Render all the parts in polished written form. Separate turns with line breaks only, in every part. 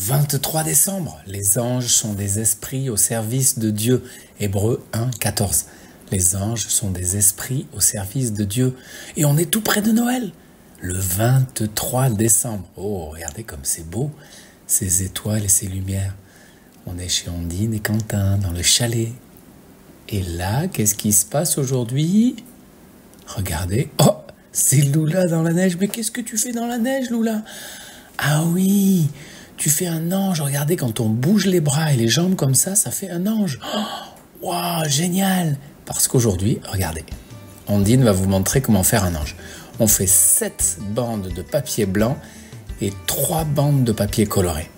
23 décembre, les anges sont des esprits au service de Dieu. Hébreux 1, 14. Les anges sont des esprits au service de Dieu. Et on est tout près de Noël, le 23 décembre. Oh, regardez comme c'est beau, ces étoiles et ces lumières. On est chez Ondine et Quentin, dans le chalet. Et là, qu'est-ce qui se passe aujourd'hui? Regardez, oh, c'est Lula dans la neige. Mais qu'est-ce que tu fais dans la neige, Lula? Ah oui, tu fais un ange. Regardez, quand on bouge les bras et les jambes comme ça fait un ange. Oh, wow, génial! Parce qu'aujourd'hui, regardez, Ondine va vous montrer comment faire un ange. On fait 7 bandes de papier blanc et 3 bandes de papier coloré.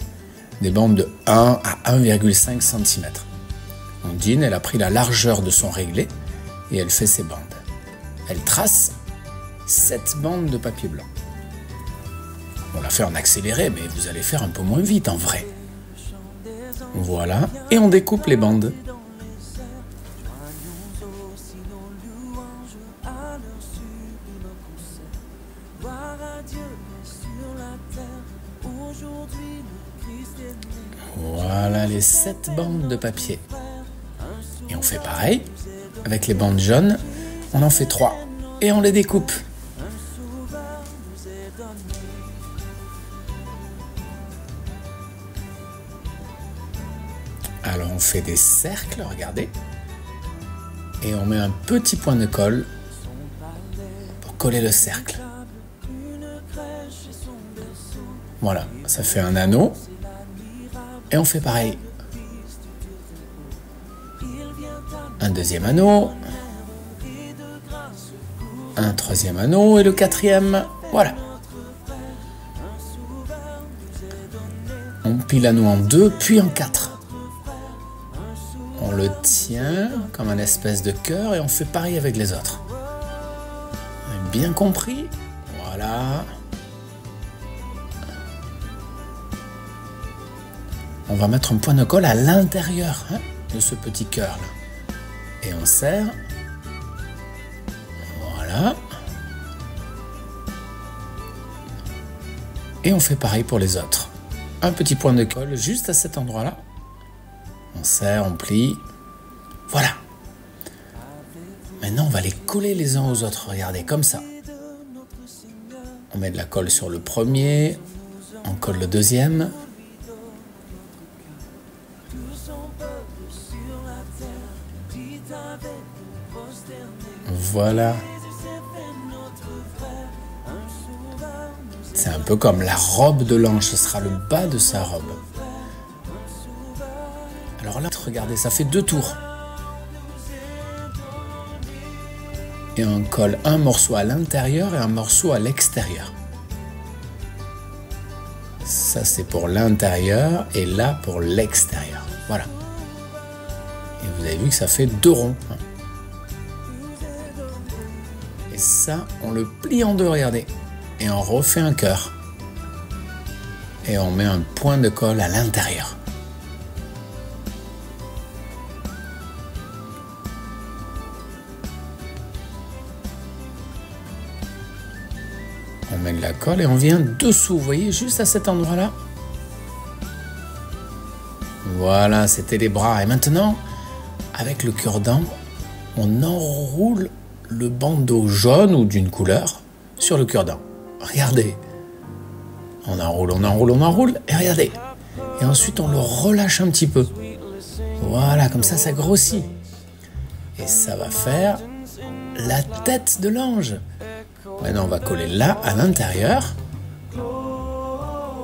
Des bandes de 1 à 1,5 cm. Ondine, elle a pris la largeur de son réglé et elle fait ses bandes. Elle trace 7 bandes de papier blanc. On l'a fait en accéléré, mais vous allez faire un peu moins vite en vrai. Voilà, et on découpe les bandes. Voilà les 7 bandes de papier. Et on fait pareil, avec les bandes jaunes, on en fait 3 et on les découpe. Alors on fait des cercles, regardez, et on met un petit point de colle pour coller le cercle. Voilà, ça fait un anneau, et on fait pareil. Un deuxième anneau, un troisième anneau et le quatrième, voilà. On plie l'anneau en 2 puis en 4. On le tient comme un espèce de cœur et on fait pareil avec les autres. Vous avez bien compris? Voilà. On va mettre un point de colle à l'intérieur de ce petit cœur là. Et on serre. Voilà. Et on fait pareil pour les autres. Un petit point de colle juste à cet endroit-là. On serre, on plie. Voilà. Maintenant, on va les coller les uns aux autres. Regardez, comme ça. On met de la colle sur le premier. On colle le deuxième. Voilà. C'est un peu comme la robe de l'ange. Ce sera le bas de sa robe. Alors là, regardez, ça fait 2 tours. Et on colle un morceau à l'intérieur et un morceau à l'extérieur. Ça, c'est pour l'intérieur et là, pour l'extérieur. Voilà. Et vous avez vu que ça fait 2 ronds. Et ça, on le plie en 2, regardez. Et on refait un cœur. Et on met un point de colle à l'intérieur. On met de la colle et on vient dessous, vous voyez, juste à cet endroit-là. Voilà, c'était les bras. Et maintenant, avec le cure-dent, on enroule le bandeau jaune ou d'une couleur sur le cure-dent. Regardez. On enroule, on enroule, on enroule. Et regardez. Et ensuite, on le relâche un petit peu. Voilà, comme ça, ça grossit. Et ça va faire la tête de l'ange. Maintenant, on va coller là, à l'intérieur.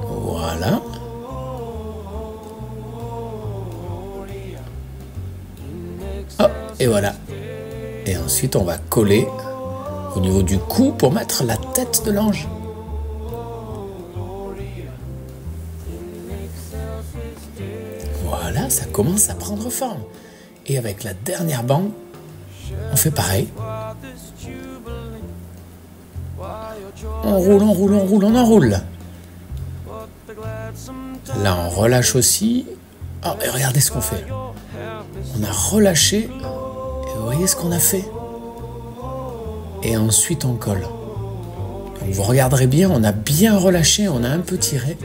Voilà. Hop, et voilà. Et ensuite, on va coller au niveau du cou pour mettre la tête de l'ange. Voilà, ça commence à prendre forme. Et avec la dernière bande, on fait pareil. On roule, on roule, on roule, on enroule. Là, on relâche aussi. Oh, et regardez ce qu'on fait. On a relâché. Et vous voyez ce qu'on a fait. Et ensuite, on colle. Donc, vous regarderez bien, on a bien relâché, on a un peu tiré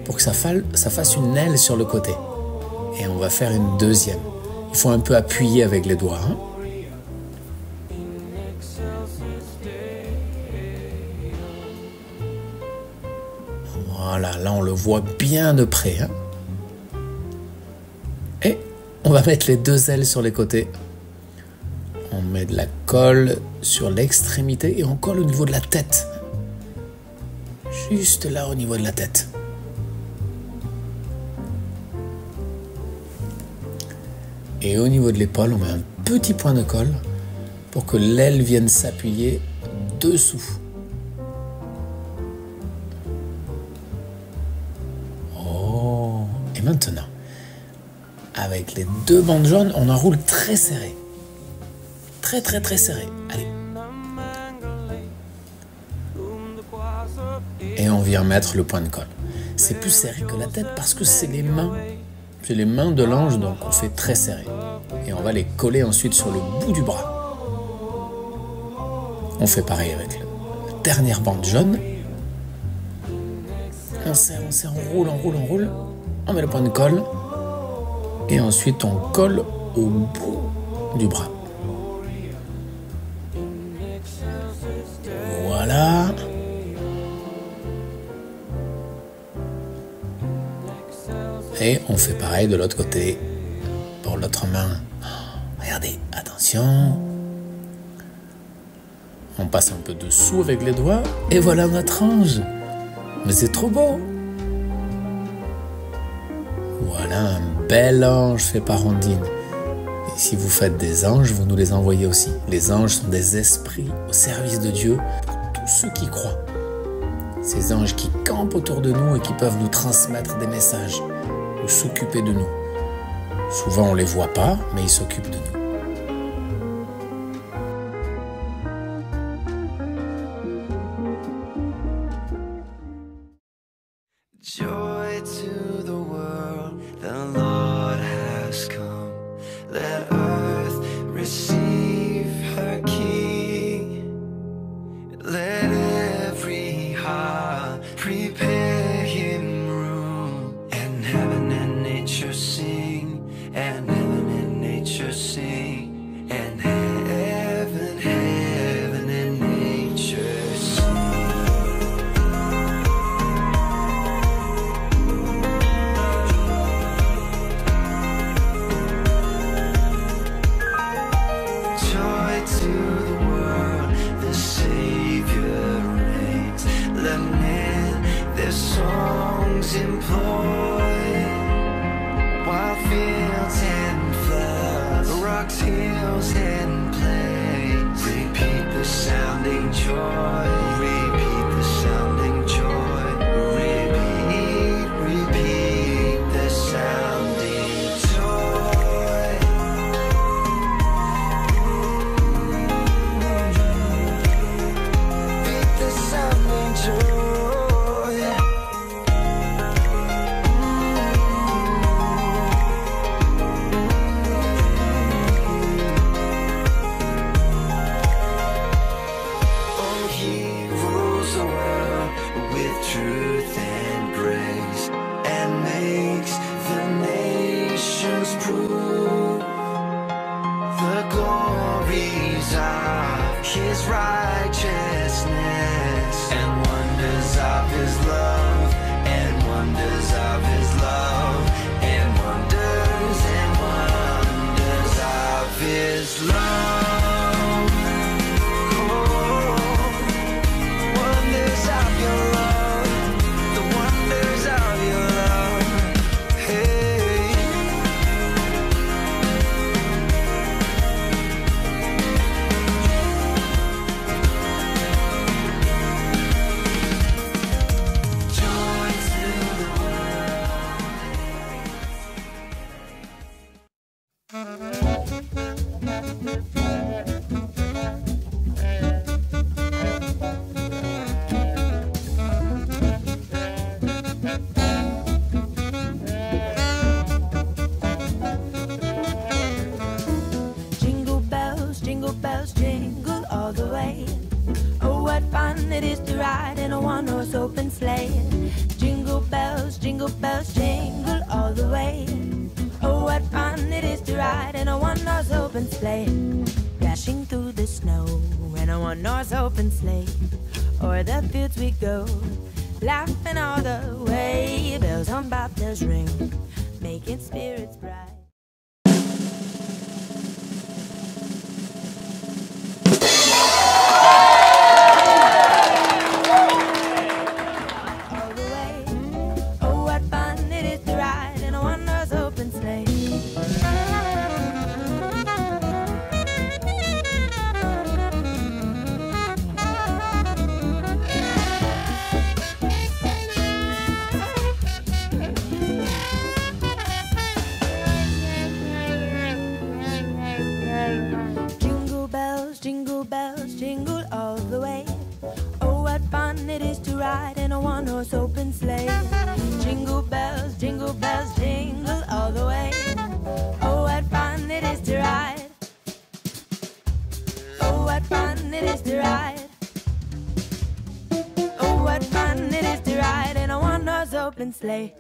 pour que ça fasse une aile sur le côté. Et on va faire une deuxième. Il faut un peu appuyer avec les doigts. Hein. Voilà, là on le voit bien de près. Hein. Et on va mettre les deux ailes sur les côtés. On met de la colle sur l'extrémité et on colle au niveau de la tête. Juste là au niveau de la tête. Et au niveau de l'épaule, on met un petit point de colle pour que l'aile vienne s'appuyer dessous. Oh! Et maintenant, avec les deux bandes jaunes, on enroule très serré. Très très très serré. Allez. Et on vient mettre le point de colle. C'est plus serré que la tête parce que c'est les mains. C'est les mains de l'ange, donc on fait très serré. Et on va les coller ensuite sur le bout du bras. On fait pareil avec la dernière bande jaune. On serre, on roule. On met le point de colle. Et ensuite on colle au bout du bras. Voilà. Et on fait pareil de l'autre côté, pour l'autre main. Regardez, attention. On passe un peu dessous avec les doigts, et voilà notre ange. Mais c'est trop beau. Voilà un bel ange fait par Ondine. Et si vous faites des anges, vous nous les envoyez aussi. Les anges sont des esprits au service de Dieu pour tous ceux qui croient. Ces anges qui campent autour de nous et qui peuvent nous transmettre des messages. S'occuper de nous. Souvent on les voit pas, mais ils s'occupent de nous.
Joy to the world, the Lord has come. Let earth receive her King. Let every heart prepare him room. And heaven and nature sing, and heaven and nature sing, and heaven and nature sing. Joy to the world, the Savior reigns. Let men their songs employ. Wild fields and floods, rocks, hills and plains. Repeat the sounding joy. Repeat the sounding joy. Repeat the sounding joy. Repeat the sounding joy. Oh, he rules the world with truth and grace, and makes the nations prove the glories of his righteousness, and wonders of his love, and wonders of his love, and wonders of his love. Wonders of your love, the wonders of your love. Hey. Joy to the
Jingle bells, jingle all the way. Oh, what fun it is to ride in a one-horse open sleigh. Jingle bells, jingle bells, jingle all the way. Oh, what fun it is to ride in a one-horse open sleigh. Dashing through the snow in a one-horse open sleigh. O'er the fields we go, laughing all the way. Bells on bobtails ring, making spirits bright. All the way. Oh, what fun it is to ride in a one-horse open sleigh. Jingle bells, jingle all the way. Oh, what fun it is to ride in a one-horse open sleigh. Jingle bells, jingle all the way. Oh, what fun it is to ride. Oh, what fun it is to ride. Oh, what fun it is to ride in a one-horse open sleigh.